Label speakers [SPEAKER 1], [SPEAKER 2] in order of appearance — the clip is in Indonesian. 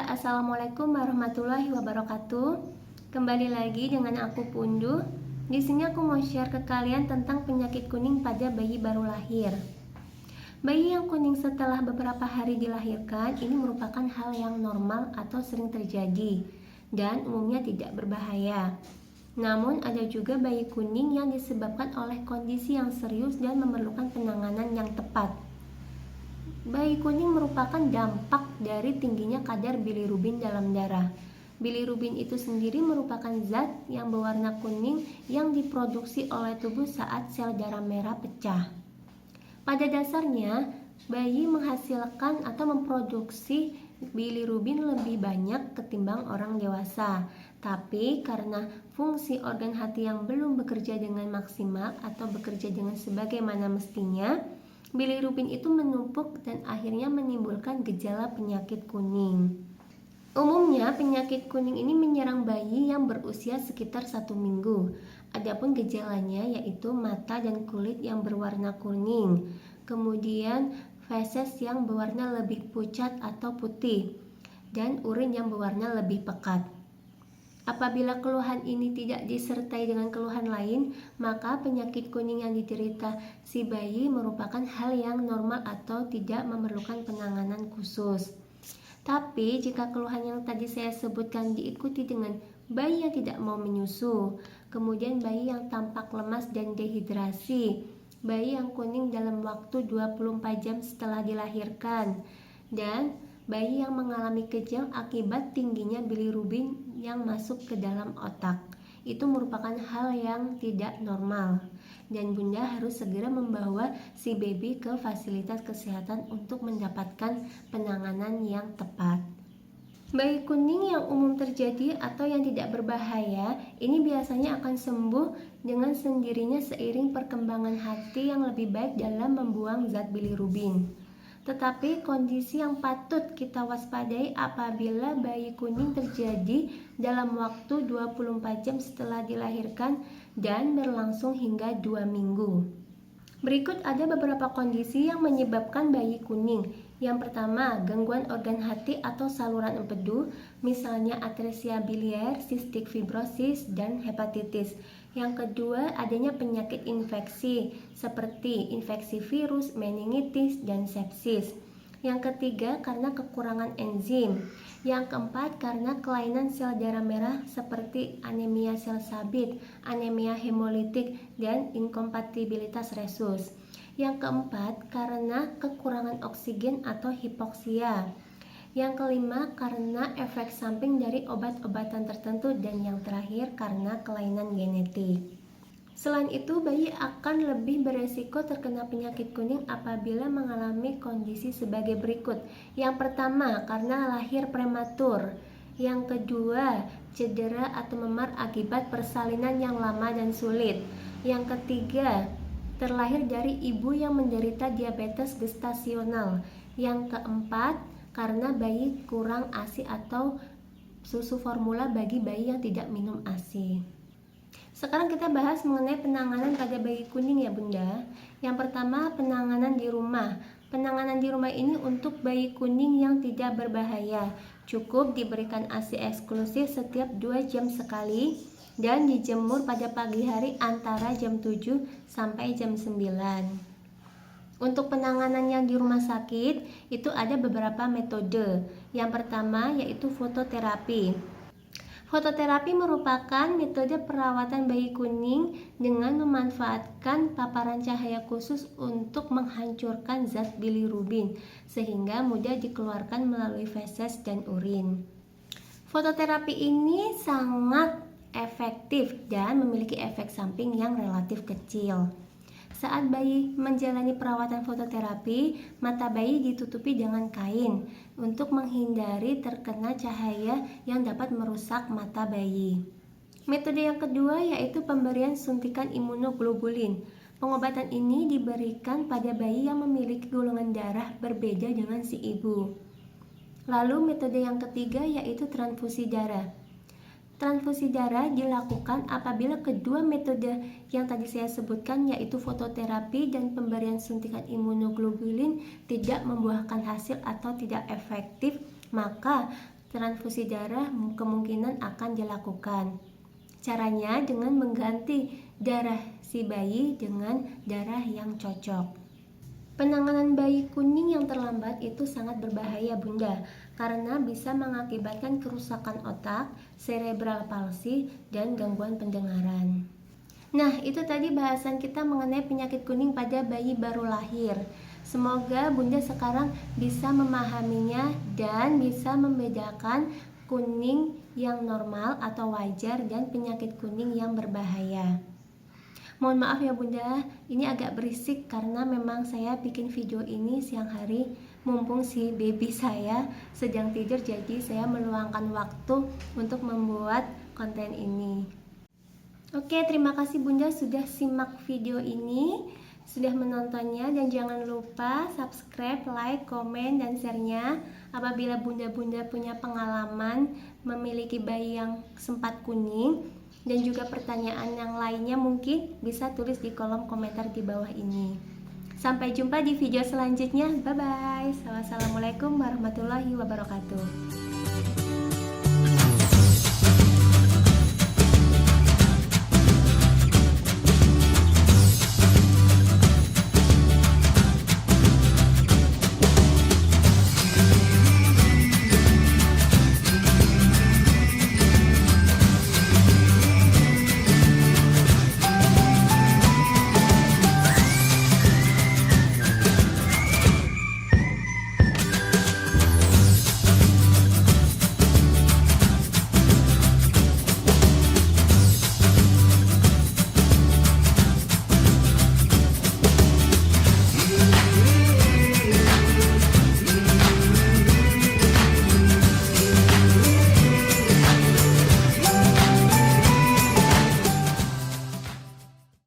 [SPEAKER 1] Assalamualaikum warahmatullahi wabarakatuh. Kembali lagi dengan aku Pundu. Di sini aku mau share ke kalian tentang penyakit kuning pada bayi baru lahir. Bayi yang kuning setelah beberapa hari dilahirkan ini merupakan hal yang normal atau sering terjadi dan umumnya tidak berbahaya. Namun ada juga bayi kuning yang disebabkan oleh kondisi yang serius dan memerlukan penanganan yang tepat. Bayi kuning merupakan dampak dari tingginya kadar bilirubin dalam darah. Bilirubin itu sendiri merupakan zat yang berwarna kuning yang diproduksi oleh tubuh saat sel darah merah pecah. Pada dasarnya, bayi menghasilkan atau memproduksi bilirubin lebih banyak ketimbang orang dewasa. Tapi karena fungsi organ hati yang belum bekerja dengan maksimal atau bekerja dengan sebagaimana mestinya, bilirubin itu menumpuk dan akhirnya menimbulkan gejala penyakit kuning. Umumnya penyakit kuning ini menyerang bayi yang berusia sekitar 1 minggu. Adapun gejalanya yaitu mata dan kulit yang berwarna kuning, kemudian feses yang berwarna lebih pucat atau putih, dan urin yang berwarna lebih pekat. Apabila keluhan ini tidak disertai dengan keluhan lain, maka penyakit kuning yang diderita si bayi merupakan hal yang normal atau tidak memerlukan penanganan khusus. Tapi jika keluhan yang tadi saya sebutkan diikuti dengan bayi yang tidak mau menyusu, kemudian bayi yang tampak lemas dan dehidrasi, bayi yang kuning dalam waktu 24 jam setelah dilahirkan, dan bayi yang mengalami kejang akibat tingginya bilirubin yang masuk ke dalam otak, itu merupakan hal yang tidak normal, dan bunda harus segera membawa si baby ke fasilitas kesehatan untuk mendapatkan penanganan yang tepat. Bayi kuning yang umum terjadi atau yang tidak berbahaya ini biasanya akan sembuh dengan sendirinya seiring perkembangan hati yang lebih baik dalam membuang zat bilirubin. Tetapi kondisi yang patut kita waspadai apabila bayi kuning terjadi dalam waktu 24 jam setelah dilahirkan dan berlangsung hingga 2 minggu. Berikut ada beberapa kondisi yang menyebabkan bayi kuning. Yang pertama, gangguan organ hati atau saluran empedu, misalnya atresia biliar, cystic fibrosis, dan hepatitis. Yang kedua, adanya penyakit infeksi seperti infeksi virus, meningitis, dan sepsis. Yang ketiga, karena kekurangan enzim. Yang keempat, karena kelainan sel darah merah seperti anemia sel sabit, anemia hemolitik, dan inkompatibilitas resus. Yang keempat, karena kekurangan oksigen atau hipoksia. Yang kelima, karena efek samping dari obat-obatan tertentu, dan yang terakhir karena kelainan genetik. Selain itu, bayi akan lebih beresiko terkena penyakit kuning apabila mengalami kondisi sebagai berikut. Yang pertama, karena lahir prematur. Yang kedua, cedera atau memar akibat persalinan yang lama dan sulit. Yang ketiga, terlahir dari ibu yang menderita diabetes gestasional. Yang keempat, karena bayi kurang ASI atau susu formula bagi bayi yang tidak minum ASI. Sekarang kita bahas mengenai penanganan pada bayi kuning ya bunda. Yang pertama, penanganan di rumah. Penanganan di rumah ini untuk bayi kuning yang tidak berbahaya. Cukup diberikan ASI eksklusif setiap 2 jam sekali dan dijemur pada pagi hari antara jam 7 sampai jam 9. Untuk penanganan yang di rumah sakit itu ada beberapa metode. Yang pertama yaitu fototerapi. Fototerapi merupakan metode perawatan bayi kuning dengan memanfaatkan paparan cahaya khusus untuk menghancurkan zat bilirubin sehingga mudah dikeluarkan melalui feses dan urin. Fototerapi ini sangat efektif dan memiliki efek samping yang relatif kecil. Saat bayi menjalani perawatan fototerapi, mata bayi ditutupi dengan kain untuk menghindari terkena cahaya yang dapat merusak mata bayi. Metode yang kedua yaitu pemberian suntikan imunoglobulin. Pengobatan ini diberikan pada bayi yang memiliki golongan darah berbeda dengan si ibu. Lalu metode yang ketiga yaitu transfusi darah. Transfusi darah dilakukan apabila kedua metode yang tadi saya sebutkan yaitu fototerapi dan pemberian suntikan imunoglobulin tidak membuahkan hasil atau tidak efektif, maka transfusi darah kemungkinan akan dilakukan. Caranya dengan mengganti darah si bayi dengan darah yang cocok. Penanganan bayi kuning yang terlambat itu sangat berbahaya Bunda, karena bisa mengakibatkan kerusakan otak, cerebral palsy, dan gangguan pendengaran. Nah, itu tadi bahasan kita mengenai penyakit kuning pada bayi baru lahir. Semoga Bunda sekarang bisa memahaminya dan bisa membedakan kuning yang normal atau wajar dan penyakit kuning yang berbahaya. Mohon maaf ya Bunda, ini agak berisik karena memang saya bikin video ini siang hari mumpung si baby saya sedang tidur, jadi saya meluangkan waktu untuk membuat konten ini. Oke, terima kasih Bunda sudah simak video ini, sudah menontonnya, dan jangan lupa subscribe, like, komen, dan share-nya. Apabila Bunda-Bunda punya pengalaman memiliki bayi yang sempat kuning dan juga pertanyaan yang lainnya, mungkin bisa tulis di kolom komentar di bawah ini. Sampai jumpa di video selanjutnya. Bye bye. Wassalamualaikum warahmatullahi wabarakatuh.